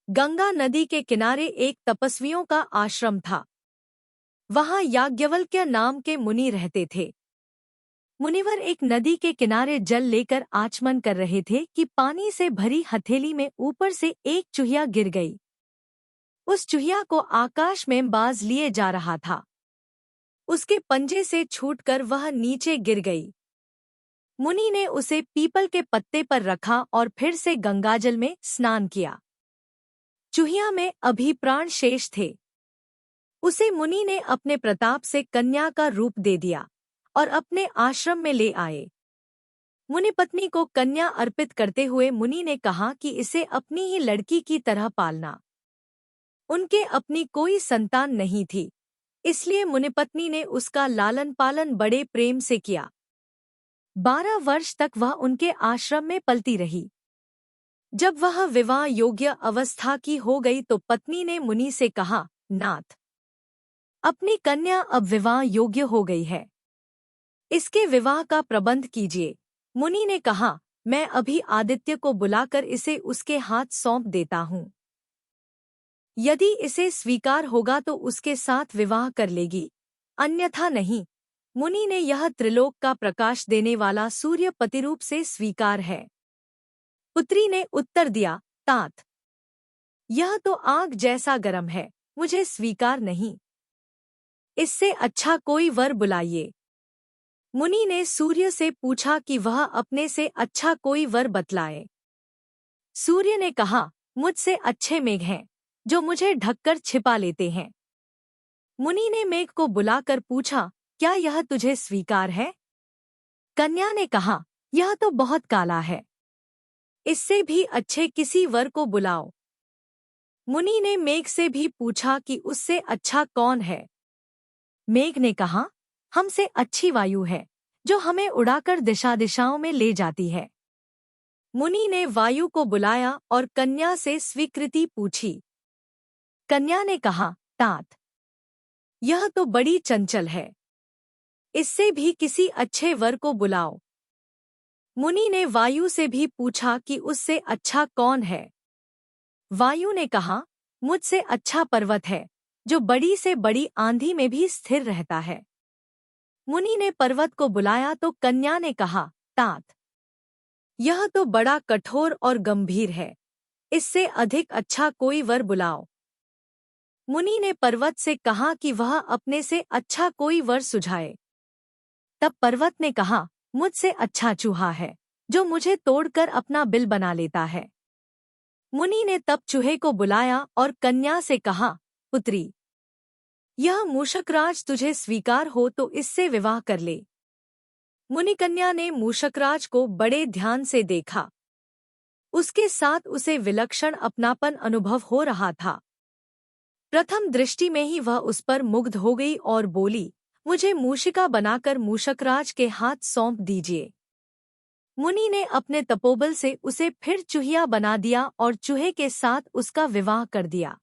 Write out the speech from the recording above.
गंगा नदी के किनारे एक तपस्वियों का आश्रम था। वहां याज्ञवल्क्य नाम के मुनि रहते थे। मुनिवर एक नदी के किनारे जल लेकर आचमन कर रहे थे कि पानी से भरी हथेली में ऊपर से एक चूहिया गिर गई। उस चूहिया को आकाश में बाज लिए जा रहा था। उसके पंजे से छूटकर वह नीचे गिर गई। मुनि ने उसे पीपल के पत्ते पर रखा और फिर से गंगाजल में स्नान किया। चूहिया में अभी प्राण शेष थे। उसे मुनि ने अपने प्रताप से कन्या का रूप दे दिया और अपने आश्रम में ले आए। मुनि पत्नी को कन्या अर्पित करते हुए मुनि ने कहा कि इसे अपनी ही लड़की की तरह पालना। उनके अपनी कोई संतान नहीं थी, इसलिए मुनिपत्नी ने उसका लालन पालन बड़े प्रेम से किया। 12 वर्ष तक वह उनके आश्रम में पलती रही। जब वह विवाह योग्य अवस्था की हो गई तो पत्नी ने मुनि से कहा, नाथ, अपनी कन्या अब विवाह योग्य हो गई है, इसके विवाह का प्रबंध कीजिए। मुनि ने कहा, मैं अभी आदित्य को बुलाकर इसे उसके हाथ सौंप देता हूँ। यदि इसे स्वीकार होगा तो उसके साथ विवाह कर लेगी, अन्यथा नहीं। मुनि ने यह त्रिलोक का प्रकाश देने वाला सूर्य पतिरूप से स्वीकार है। पुत्री ने उत्तर दिया, तात, यह तो आग जैसा गर्म है, मुझे स्वीकार नहीं। इससे अच्छा कोई वर बुलाइए। मुनि ने सूर्य से पूछा कि वह अपने से अच्छा कोई वर बतलाए। सूर्य ने कहा, मुझसे अच्छे मेघ हैं, जो मुझे ढककर छिपा लेते हैं। मुनि ने मेघ को बुलाकर पूछा, क्या यह तुझे स्वीकार है? कन्या ने कहा, यह तो बहुत काला है, इससे भी अच्छे किसी वर को बुलाओ। मुनि ने मेघ से भी पूछा कि उससे अच्छा कौन है? मेघ ने कहा, हमसे अच्छी वायु है, जो हमें उड़ाकर दिशा दिशाओं में ले जाती है। मुनि ने वायु को बुलाया और कन्या से स्वीकृति पूछी। कन्या ने कहा, तात, यह तो बड़ी चंचल है, इससे भी किसी अच्छे वर को बुलाओ। मुनि ने वायु से भी पूछा कि उससे अच्छा कौन है? वायु ने कहा, मुझसे अच्छा पर्वत है, जो बड़ी से बड़ी आंधी में भी स्थिर रहता है। मुनि ने पर्वत को बुलाया तो कन्या ने कहा, तात, यह तो बड़ा कठोर और गंभीर है, इससे अधिक अच्छा कोई वर बुलाओ। मुनि ने पर्वत से कहा कि वह अपने से अच्छा कोई वर सुझाए। तब पर्वत ने कहा, मुझसे अच्छा चूहा है, जो मुझे तोड़कर अपना बिल बना लेता है। मुनि ने तब चूहे को बुलाया और कन्या से कहा, पुत्री, यह मूषकराज तुझे स्वीकार हो तो इससे विवाह कर ले। मुनिकन्या ने मूषकराज को बड़े ध्यान से देखा। उसके साथ उसे विलक्षण अपनापन अनुभव हो रहा था। प्रथम दृष्टि में ही वह उस पर मुग्ध हो गई और बोली, मुझे मूषिका बनाकर मूषकराज के हाथ सौंप दीजिए। मुनि ने अपने तपोबल से उसे फिर चूहिया बना दिया और चूहे के साथ उसका विवाह कर दिया।